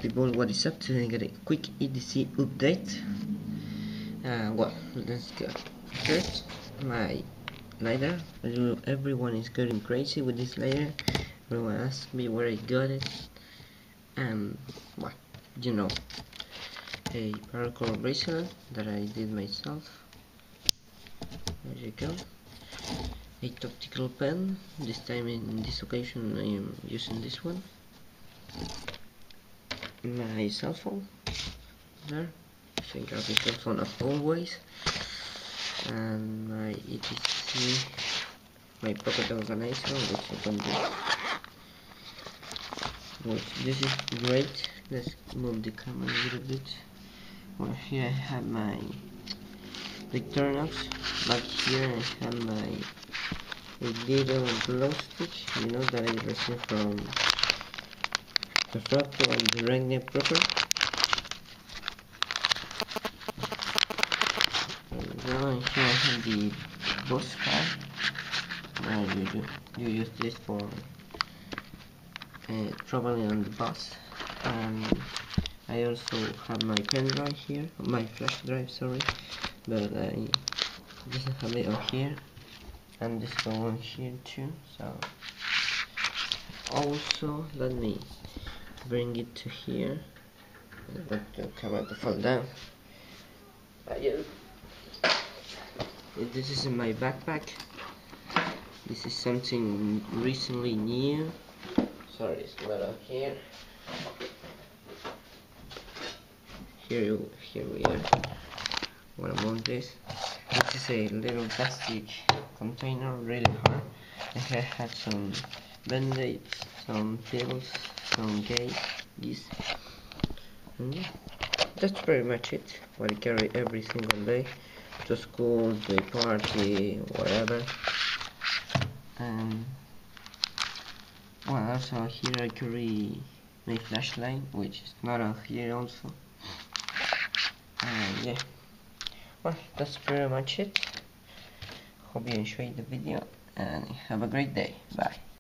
people, what is up? Today I got a quick EDC update. Well, let's go. First, my lighter. Everyone is going crazy with this lighter. Everyone asks me where I got it. Well, you know, a paracord bracelet that I did myself. There you go. A tactical pen. This time, in this occasion, I am using this one. My cell phone there, same grab my cell phone as always, and my ETC, my pocket organizer, which I can do. Well, this is great. Let's move the camera a little bit. Well, here I have my Victorinox. Back here I have my little glow stick, you know, that I received from the Fractal and the Regnet proper. And now here I have the bus card. You use this for traveling on the bus. And I also have my pen drive here, my flash drive, sorry, but I just have it on here, and this one on here too. So also let me bring it to here. I want the camera to fall down. This is in my backpack. This is something recently new. Sorry, it's not up here. Here we are. What about this? This is a little plastic container, really hard. I have some band-aids, some pills, some gauze, and yeah, that's pretty much it. What I carry every single day, to school, to a party, whatever. And well, also here I carry my flashlight, which is not on here also. And yeah, well, that's pretty much it. Hope you enjoyed the video and have a great day. Bye.